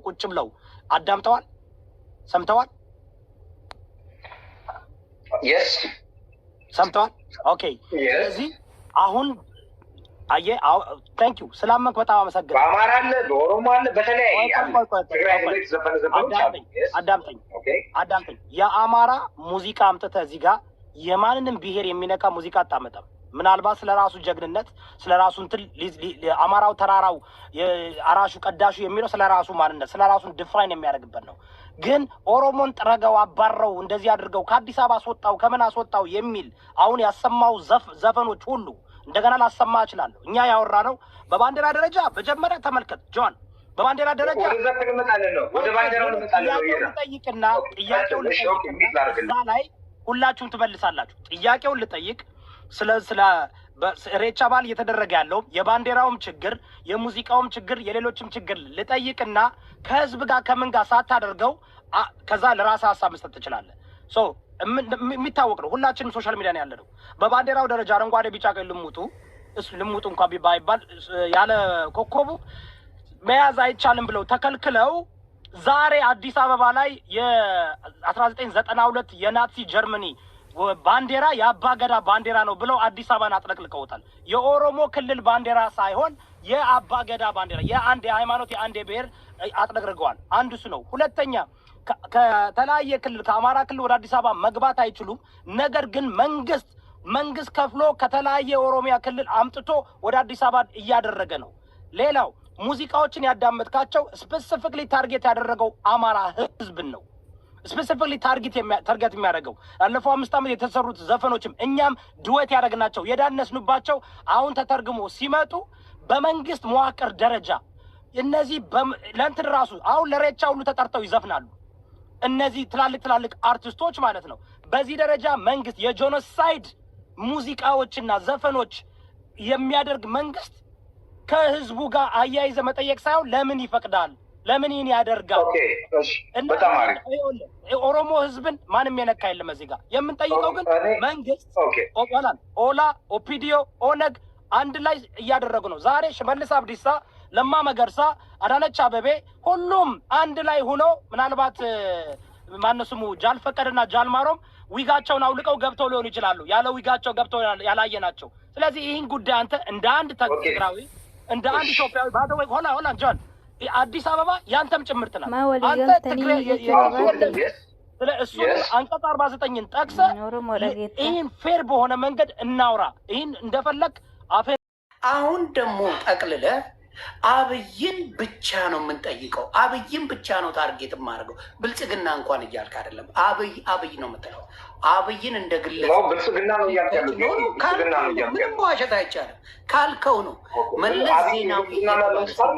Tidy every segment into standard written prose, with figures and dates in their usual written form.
ቁጭ ብለው አዳምጠዋል፣ ሰምተዋል። yes ሰምተዋል። ኦኬ ስለዚህ አሁን አየ ታንክ ዩ ስላመንክ በጣም አመሰግናለሁ። በአማራ አለ፣ በኦሮሞ አለ፣ በተለያየ አዳምጠኝ። የአማራ ሙዚቃ አምጥተህ እዚህ ጋር የማንንም ብሔር የሚነካ ሙዚቃ አታመጣም። ምናልባት ስለራሱ ጀግንነት ስለራሱ እንትን አማራው ተራራው አራሹ ቀዳሹ የሚለው ስለራሱ ማንነት ስለራሱን ዲፋይን የሚያደርግበት ነው። ግን ኦሮሞን ጥረገው አባረው እንደዚህ አድርገው ከአዲስ አበባ አስወጣው ከምን አስወጣው የሚል አሁን ያሰማው ዘፈኖች ሁሉ እንደገና ላሰማ እችላለሁ። እኛ ያወራ ነው በባንዲራ ደረጃ በጀመረ ተመልከት ጆን በባንዲራ ደረጃ ወደ ባንዲራው ልጠይቅና ጥያቄውን እዛ ላይ ሁላችሁም ትመልሳላችሁ። ጥያቄውን ልጠይቅ ስለ ሬቻ በዓል እየተደረገ ያለው የባንዲራውም ችግር የሙዚቃውም ችግር የሌሎችም ችግር ልጠይቅና ከህዝብ ጋር ከምን ጋር ሳታደርገው ከዛ ለራስህ ሀሳብ መስጠት ትችላለህ። ሶ የሚታወቅ ነው፣ ሁላችንም ሶሻል ሚዲያ ነው ያለነው። በባንዲራው ደረጃ አረንጓዴ ቢጫ ቀይ ልሙጡ እንኳን ባይባል ያለ ኮከቡ መያዝ አይቻልም ብለው ተከልክለው ዛሬ አዲስ አበባ ላይ የ1992 የናዚ ጀርመኒ ባንዲራ የአባገዳ ባንዲራ ነው ብለው አዲስ አበባን አጥለቅልቀውታል። የኦሮሞ ክልል ባንዲራ ሳይሆን የአባገዳ ባንዲራ የአንድ የሃይማኖት የአንድ የብሔር አጥለቅልቀዋል። አንዱ እሱ ነው። ሁለተኛ ከተለያየ ክልል ከአማራ ክልል ወደ አዲስ አበባ መግባት አይችሉም። ነገር ግን መንግስት ከፍሎ ከተለያየ የኦሮሚያ ክልል አምጥቶ ወደ አዲስ አበባ እያደረገ ነው። ሌላው ሙዚቃዎችን ያዳመጥካቸው ስፔሲፊክሊ ታርጌት ያደረገው አማራ ህዝብን ነው። ስፔሲፊክሊ ታርጌት የሚያደርገው ያለፈው 5 ዓመት የተሰሩት ዘፈኖችም እኛም ድወት ያደረግናቸው የዳነስንባቸው አሁን ተተርግሞ ሲመጡ በመንግስት መዋቅር ደረጃ እነዚህ ለእንትን ራሱ አሁን ለሬቻ ሁሉ ተጠርተው ይዘፍናሉ። እነዚህ ትላልቅ አርቲስቶች ማለት ነው። በዚህ ደረጃ መንግስት የጄኖሳይድ ሙዚቃዎችና ዘፈኖች የሚያደርግ መንግስት ከህዝቡ ጋር አያይዘ መጠየቅ ሳይሆን ለምን ይፈቅዳል? ለምን ይህን ያደርጋል? ኦሮሞ ህዝብን ማንም የነካ የለም። እዚህ ጋር የምንጠይቀው ግን መንግስት ኦላ ኦፒዲዮ ኦነግ አንድ ላይ እያደረጉ ነው። ዛሬ ሽመልስ አብዲሳ፣ ለማ መገርሳ፣ አዳነች አበቤ ሁሉም አንድ ላይ ሆኖ ምናልባት ማነሱሙ ጃል ፈቀድና ጃል ማሮም ዊጋቸውን አውልቀው ገብተው ሊሆኑ ይችላሉ። ያለ ዊጋቸው ገብተው ያላየናቸው። ስለዚህ ይህን ጉዳይ አንተ እንደ አንድ ትግራዊ እንደ አንድ ኢትዮጵያዊ ባደወይ ሆላ ጆን አዲስ አበባ ያንተም ጭምርት ናት። አንተ ትግሬ ስለ እሱ አንቀጽ 49ን ጠቅሰህ ይህን ፌር በሆነ መንገድ እናውራ። ይህን እንደፈለግ አሁን ደግሞ ጠቅልለ አብይን ብቻ ነው የምንጠይቀው። አብይን ብቻ ነው ታርጌት የማደርገው። ብልጽግና እንኳን እያልክ አይደለም። አብይ ነው የምትለው። አብይን እንደ ግለሰብ ብልጽግና ነው እያልክ ምንም መዋሸት አይቻልም ካልከው ነው። መለስ ዜናዊ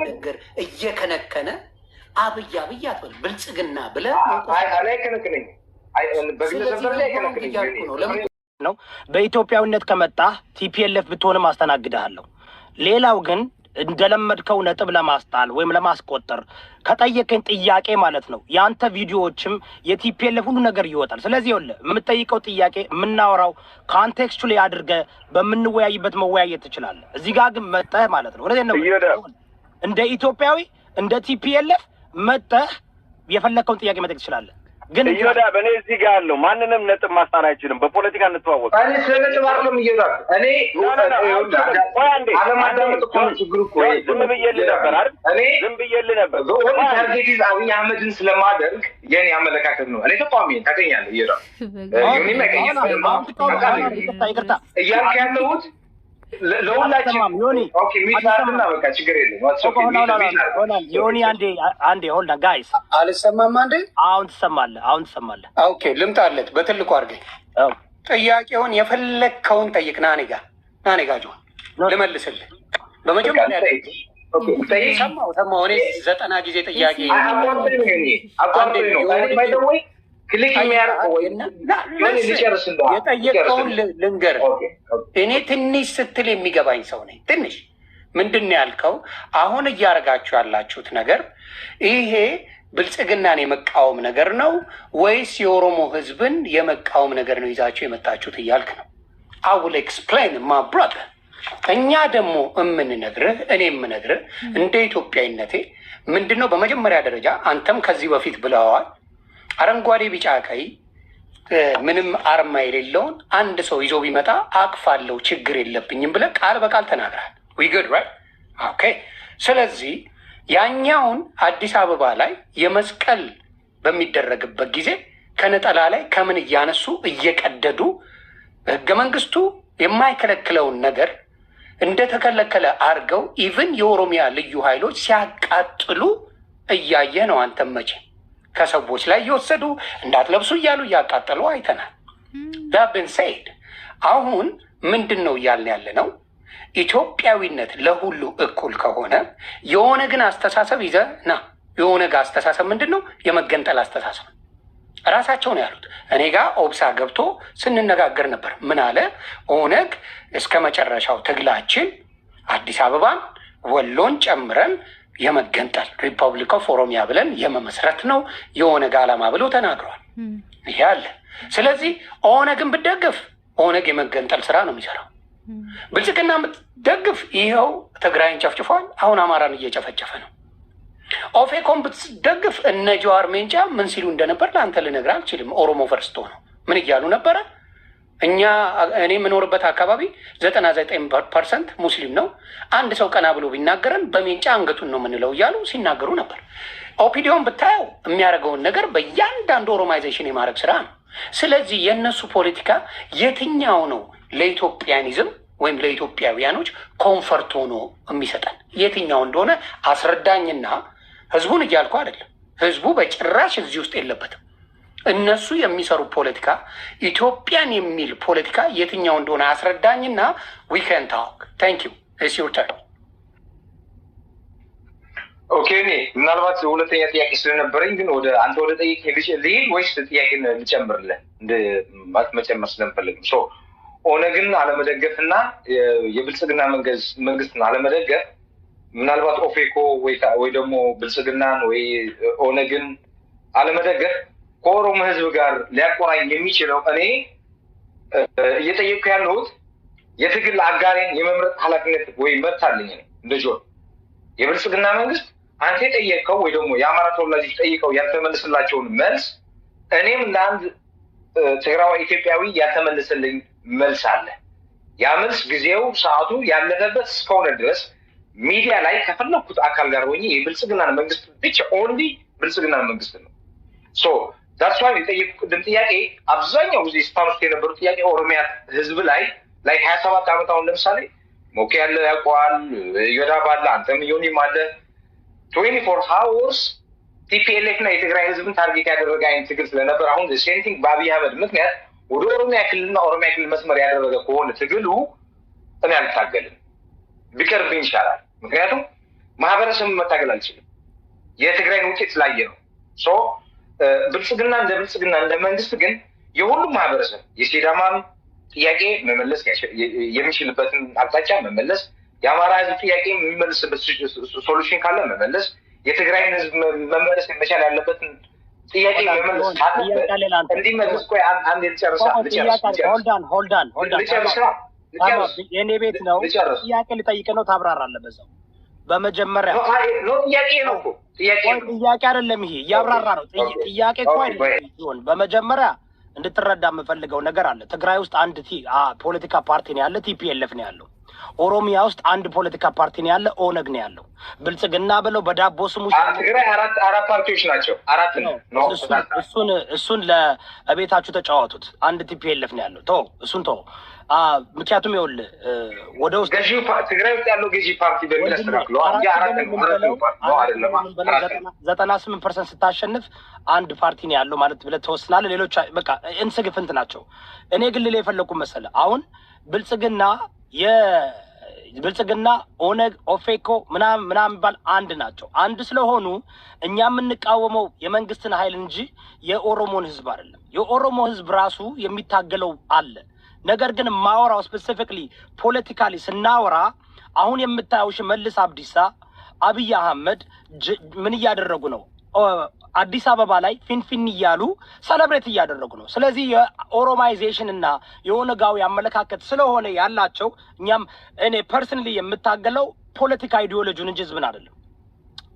ነገር እየከነከነ አብይ አትበል። ብልጽግና ብለህ በግለሰብ ደረጃ አይከለክልም ነው። በኢትዮጵያዊነት ከመጣ ቲፒኤልኤፍ ብትሆንም አስተናግድሃለሁ። ሌላው ግን እንደለመድከው ነጥብ ለማስጣል ወይም ለማስቆጠር ከጠየቀኝ ጥያቄ ማለት ነው የአንተ ቪዲዮዎችም የቲፒኤልኤፍ ሁሉ ነገር ይወጣል። ስለዚህ ይኸውልህ የምጠይቀው ጥያቄ የምናወራው ካንቴክስቱ ላይ አድርገህ በምንወያይበት መወያየት ትችላለህ። እዚህ ጋር ግን መጠህ ማለት ነው እንደ ኢትዮጵያዊ እንደ ቲፒኤልኤፍ መጠህ የፈለግከውን ጥያቄ መጠየቅ ትችላለህ። ግን እዮዳ በእኔ እዚህ ጋር አለው ማንንም ነጥብ ማስጣል አይችልም። በፖለቲካ እንተዋወቅ። እኔ ስለነጥብ አይደለም እዮዳ እኔ አለማዳመጥ እኮ ነው ችግሩ እኮ። ዝም ብዬልህ ነበር አይደል? እኔ ዝም ብዬልህ ነበር። ታርጌት አብይ አህመድን ስለማደርግ የኔ አመለካከት ነው። እኔ ተቋሚ ታገኛለህ እዮዳ ዩኒም ያገኛል ይቅርታ እያልክ ያለሁት ለሁላችን ኦኬ ሚታልና በቃ ችግር የለም። ዮኒ አንዴ ሆልዳ ጋይስ አልሰማም። አንዴ አሁን ትሰማለህ። ኦኬ ልምጣለት በትልቁ አድርገኝ። ጥያቄውን የፈለግከውን ጠይቅ። ናኔ ጋ ጆን ልመልስልህ። በመጀመሪያ ሰማው እኔ 90 ጊዜ ጥያቄ ክሊክ የሚያደርገው የጠየቀውን ልንገርህ። እኔ ትንሽ ስትል የሚገባኝ ሰው ነኝ። ትንሽ ምንድን ነው ያልከው? አሁን እያደረጋችሁ ያላችሁት ነገር ይሄ ብልጽግናን የመቃወም ነገር ነው ወይስ የኦሮሞ ሕዝብን የመቃወም ነገር ነው ይዛችሁ የመጣችሁት እያልክ ነው። I will explain my brother። እኛ ደግሞ እኔ የምነግርህ እንደ ኢትዮጵያዊነቴ ምንድን ነው በመጀመሪያ ደረጃ አንተም ከዚህ በፊት ብለዋል አረንጓዴ ቢጫ ቀይ ምንም አርማ የሌለውን አንድ ሰው ይዞ ቢመጣ አቅፋለሁ ችግር የለብኝም ብለህ ቃል በቃል ተናግራል። ዊ ጉድ ራይት ኦኬ። ስለዚህ ያኛውን አዲስ አበባ ላይ የመስቀል በሚደረግበት ጊዜ ከነጠላ ላይ ከምን እያነሱ እየቀደዱ ህገ መንግስቱ የማይከለክለውን ነገር እንደተከለከለ አድርገው ኢቭን የኦሮሚያ ልዩ ኃይሎች ሲያቃጥሉ እያየ ነው። አንተም መቼ ከሰዎች ላይ እየወሰዱ እንዳትለብሱ እያሉ እያቃጠሉ አይተናል። ዳብን ሰይድ አሁን ምንድን ነው እያልን ያለ ነው? ኢትዮጵያዊነት ለሁሉ እኩል ከሆነ የሆነ ግን አስተሳሰብ ይዘህ ና። የሆነ ጋር አስተሳሰብ ምንድን ነው? የመገንጠል አስተሳሰብ ራሳቸው ነው ያሉት። እኔ ጋር ኦብሳ ገብቶ ስንነጋገር ነበር። ምን አለ? ኦነግ እስከ መጨረሻው ትግላችን አዲስ አበባን ወሎን ጨምረን የመገንጠል ሪፐብሊክ ኦፍ ኦሮሚያ ብለን የመመስረት ነው የኦነግ ዓላማ ብሎ ተናግሯል። ይሄ አለ። ስለዚህ ኦነግን ብትደግፍ ኦነግ የመገንጠል ስራ ነው የሚሰራው። ብልጽግና ብትደግፍ ይኸው ትግራይን ጨፍጭፏል። አሁን አማራን እየጨፈጨፈ ነው። ኦፌኮን ብትደግፍ እነ ጀዋር ሜንጫ ምን ሲሉ እንደነበር ለአንተ ልነግርህ አልችልም። ኦሮሞ ፈርስቶ ነው ምን እያሉ ነበረ? እኛ እኔ የምኖርበት አካባቢ 99% ሙስሊም ነው። አንድ ሰው ቀና ብሎ ቢናገረን በሜንጫ አንገቱን ነው የምንለው እያሉ ሲናገሩ ነበር። ኦፒዲዮን ብታየው የሚያደርገውን ነገር በእያንዳንዱ ኦሮማይዜሽን የማድረግ ስራ ነው። ስለዚህ የእነሱ ፖለቲካ የትኛው ነው ለኢትዮጵያኒዝም ወይም ለኢትዮጵያውያኖች ኮንፈርት ሆኖ የሚሰጠን የትኛው እንደሆነ አስረዳኝና ህዝቡን እያልኩ አይደለም። ህዝቡ በጭራሽ እዚህ ውስጥ የለበትም። እነሱ የሚሰሩ ፖለቲካ ኢትዮጵያን የሚል ፖለቲካ የትኛው እንደሆነ አስረዳኝና ዊ ካን ታክ። ታንክ ዩ ኢትስ ዩር ተርን። ኦኬ እኔ ምናልባት ሁለተኛ ጥያቄ ስለነበረኝ ግን ወደ አንተ ወደ ጠይቅ ልሄድ ወይስ ጥያቄን ልጨምርልህ? መጨመር ስለምፈልግም ኦነግን አለመደገፍና የብልጽግና መንግስትን አለመደገፍ ምናልባት ኦፌኮ ወይ ደግሞ ብልጽግናን ወይ ኦነግን አለመደገፍ ከኦሮሞ ህዝብ ጋር ሊያቆራኝ የሚችለው እኔ እየጠየቅኩ ያለሁት የትግል አጋሬን የመምረጥ ኃላፊነት ወይ መብት አለኝ ነው። እንደ ጆን የብልጽግና መንግስት አንተ የጠየቅከው ወይ ደግሞ የአማራ ተወላጆች ጠይቀው ያልተመለስላቸውን መልስ እኔም እንደ አንድ ትግራዋይ ኢትዮጵያዊ ያልተመለሰልኝ መልስ አለ። ያ መልስ ጊዜው ሰዓቱ ያለፈበት እስከሆነ ድረስ ሚዲያ ላይ ከፈለኩት አካል ጋር ሆኜ የብልጽግናን መንግስት ብቻ ኦንሊ ብልጽግናን መንግስት ነው ዳትስ ዋይ የጠየቁ ቅድም ጥያቄ አብዛኛው ጊዜ ስታነሱት የነበሩ ጥያቄ ኦሮሚያ ህዝብ ላይ 27 ዓመት አሁን ለምሳሌ ሞኬ ያለ ያውቀዋል፣ ዮዳብ አለ፣ አንተም ዮኒም አለ 24 ሃውርስ ቲፒኤልኤፍ እና የትግራይ ህዝብን ታርጌት ያደረገ አይነት ትግል ስለነበር አሁን ሴንቲንግ በአብይ አህመድ ምክንያት ወደ ኦሮሚያ ክልልና ኦሮሚያ ክልል መስመር ያደረገ ከሆነ ትግሉ እኔ አልታገልም፣ ቢቀርብኝ ይሻላል። ምክንያቱም ማህበረሰብ መታገል አልችልም። የትግራይን ውጤት ስላየ ነው። ብልጽግና እንደ መንግስት ግን የሁሉም ማህበረሰብ የሲዳማም ጥያቄ መመለስ የሚችልበትን አቅጣጫ መመለስ፣ የአማራ ህዝብ ጥያቄ የሚመልስበት ሶሉሽን ካለ መመለስ፣ የትግራይን ህዝብ መመለስ መቻል ያለበትን ጥያቄ መመለስ ካለበት እንዲመለስ። ቆይ አንድ ልጨርስ። የኔ ቤት ነው ጥያቄ ልጠይቅ ነው፣ ታብራራለህ በዛው። በመጀመሪያ ጥያቄ ነው እኮ ጥያቄ አይደለም፣ ይሄ እያብራራ ነው። ጥያቄ እኮ አይደለም። በመጀመሪያ እንድትረዳ የምፈልገው ነገር አለ። ትግራይ ውስጥ አንድ ፖለቲካ ፓርቲ ነው ያለ፣ ቲፒኤልኤፍ ነው ያለው። ኦሮሚያ ውስጥ አንድ ፖለቲካ ፓርቲ ነው ያለ፣ ኦነግ ነው ያለው። ብልጽግና ብለው በዳቦ ስሙ ትግራይ አራት ፓርቲዎች ናቸው። አራት ነው። እሱን ለቤታችሁ ተጫወቱት። አንድ ቲፒኤልኤፍ ነው ያለው። ተው እሱን ተው። ምክንያቱም ይኸውልህ ወደ ውስጥ ትግራይ ውስጥ ያለው ገዢ ፓርቲ በሚል አስተካክለው 98% ስታሸንፍ አንድ ፓርቲ ነው ያለው ማለት ብለህ ተወስናለህ። ሌሎች በቃ እንስግፍንት ናቸው። እኔ ግን ልል የፈለኩ መሰለህ አሁን ብልጽግና ኦነግ ኦፌኮ ምናምን የሚባል አንድ ናቸው። አንድ ስለሆኑ እኛ የምንቃወመው የመንግስትን ኃይል እንጂ የኦሮሞን ህዝብ አይደለም። የኦሮሞ ህዝብ ራሱ የሚታገለው አለ። ነገር ግን ማወራው ስፔሲፊክሊ ፖለቲካሊ ስናወራ አሁን የምታየው ሽመልስ አብዲሳ፣ አብይ አህመድ ምን እያደረጉ ነው? አዲስ አበባ ላይ ፊንፊን እያሉ ሰለብሬት እያደረጉ ነው። ስለዚህ የኦሮማይዜሽን እና የኦነጋዊ አመለካከት ስለሆነ ያላቸው እኔ ፐርሰናሊ የምታገለው ፖለቲካ አይዲዮሎጂውን እንጂ ህዝብን አይደለም።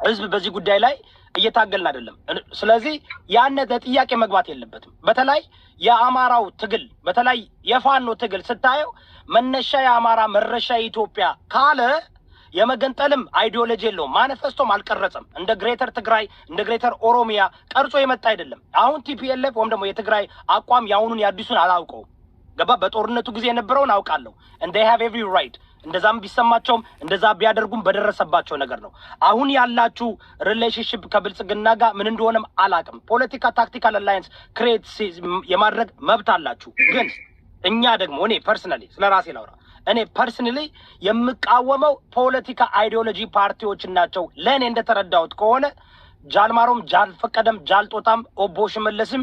ህዝብ በዚህ ጉዳይ ላይ እየታገልን አይደለም። ስለዚህ ያነ ጥያቄ መግባት የለበትም። በተለይ የአማራው ትግል በተለይ የፋኖ ትግል ስታየው መነሻ የአማራ መረሻ ኢትዮጵያ ካለ የመገንጠልም አይዲዮሎጂ የለውም። ማኒፌስቶም አልቀረጸም። እንደ ግሬተር ትግራይ እንደ ግሬተር ኦሮሚያ ቀርጾ የመጣ አይደለም። አሁን ቲፒኤልኤፍ ወይም ደግሞ የትግራይ አቋም የአሁኑን የአዲሱን አላውቀውም። ገባ? በጦርነቱ ጊዜ የነበረውን አውቃለሁ። and they have every right እንደዛም ቢሰማቸውም እንደዛ ቢያደርጉም በደረሰባቸው ነገር ነው። አሁን ያላችሁ ሪሌሽንሺፕ ከብልጽግና ጋር ምን እንደሆነም አላውቅም። ፖለቲካ ታክቲካል አላይንስ ክሬት የማድረግ መብት አላችሁ። ግን እኛ ደግሞ እኔ ፐርሰናሊ ስለራሴ ላውራ። እኔ ፐርሰናሊ የምቃወመው ፖለቲካ አይዲዮሎጂ ፓርቲዎች ናቸው። ለእኔ እንደተረዳሁት ከሆነ ጃልማሮም ጃልፈቀደም ጃልጦጣም ኦቦ ሽመለስም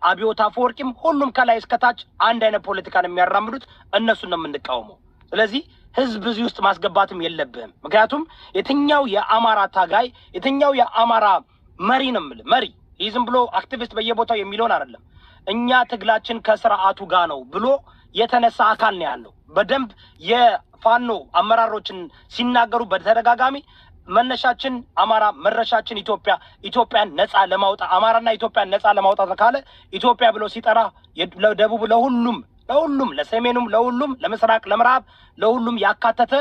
አብዮት አፈወርቂም ሁሉም ከላይ እስከታች አንድ አይነት ፖለቲካን የሚያራምዱት እነሱን ነው የምንቃወመው። ስለዚህ ህዝብ እዚህ ውስጥ ማስገባትም የለብህም። ምክንያቱም የትኛው የአማራ ታጋይ የትኛው የአማራ መሪ ነው የምልህ መሪ ይህ ዝም ብሎ አክቲቪስት በየቦታው የሚለውን አይደለም። እኛ ትግላችን ከስርዓቱ ጋር ነው ብሎ የተነሳ አካል ነው ያለው። በደንብ የፋኖ አመራሮችን ሲናገሩ በተደጋጋሚ መነሻችን አማራ መረሻችን ኢትዮጵያ፣ ኢትዮጵያን ነፃ ለማውጣት አማራና ኢትዮጵያን ነፃ ለማውጣት ካለ ኢትዮጵያ ብሎ ሲጠራ ለደቡብ ለሁሉም ለሰሜኑም ለሁሉም ለምስራቅ ለምዕራብ ለሁሉም ያካተተ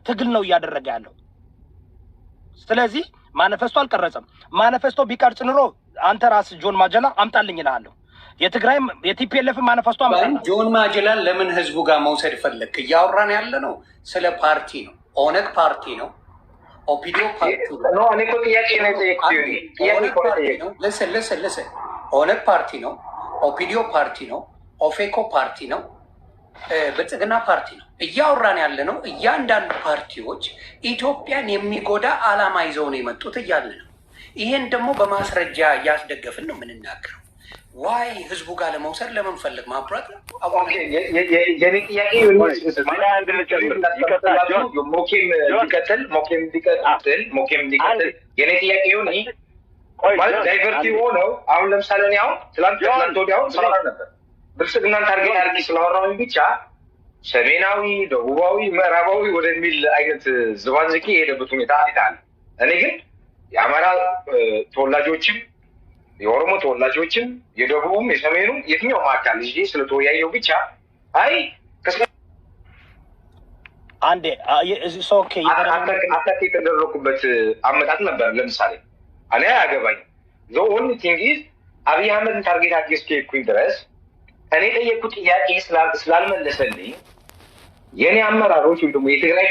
ትግል ነው እያደረገ ያለው። ስለዚህ ማኒፌስቶ አልቀረጸም። ማኒፌስቶ ቢቀርጽ ኑሮ አንተ ራስህ ጆን ማጀላ አምጣልኝ እልሃለሁ። የትግራይም የቲፒኤልኤፍ ማኒፌስቶ አምጣልኝ። ጆን ማጀላን ለምን ህዝቡ ጋር መውሰድ ፈለክ? እያወራን ያለ ነው ስለ ፓርቲ ነው። ኦነግ ፓርቲ ነው። ኦፒዲዮ ፓርቲ ነው። እኔ እኮ ጥያቄ ነው የጠየኩት። ለሰ ኦነግ ፓርቲ ነው። ኦፒዲዮ ፓርቲ ነው። ኦፌኮ ፓርቲ ነው። ብልጽግና ፓርቲ ነው። እያወራን ያለ ነው። እያንዳንዱ ፓርቲዎች ኢትዮጵያን የሚጎዳ አላማ ይዘው ነው የመጡት እያለ ነው። ይሄን ደግሞ በማስረጃ እያስደገፍን ነው የምንናገረው። ዋይ ህዝቡ ጋር ለመውሰድ ለመንፈልግ ማብራት ነው። የኔ ጥያቄ ሞኬም ሊቀጥል የኔ ጥያቄ ሆነ ማለት ዳይቨርቲ ሆነው አሁን ለምሳሌ እኔ አሁን ትላንት ወዲያውን ስራ ነበር ብልጽግናን ታርጌት አድርጌ ስላወራሁኝ ብቻ ሰሜናዊ፣ ደቡባዊ፣ ምዕራባዊ ወደሚል አይነት ዝባዝቂ የሄደበት ሁኔታ አይታል። እኔ ግን የአማራ ተወላጆችም የኦሮሞ ተወላጆችም የደቡቡም የሰሜኑም የትኛውም አካል ልጅ ስለተወያየው ብቻ አይ አንዴ ኦኬ አታክ የተደረኩበት አመጣጥ ነበር። ለምሳሌ እኔ አያገባኝ ዘ ኦንሊ ቲንግ ኢዝ አብይ አህመድን ታርጌት አድርጌ እስከሄድኩኝ ድረስ እኔ ጠየቅኩት ጥያቄ ስላልመለሰልኝ የኔ አመራሮች ወይም ደግሞ የትግራይ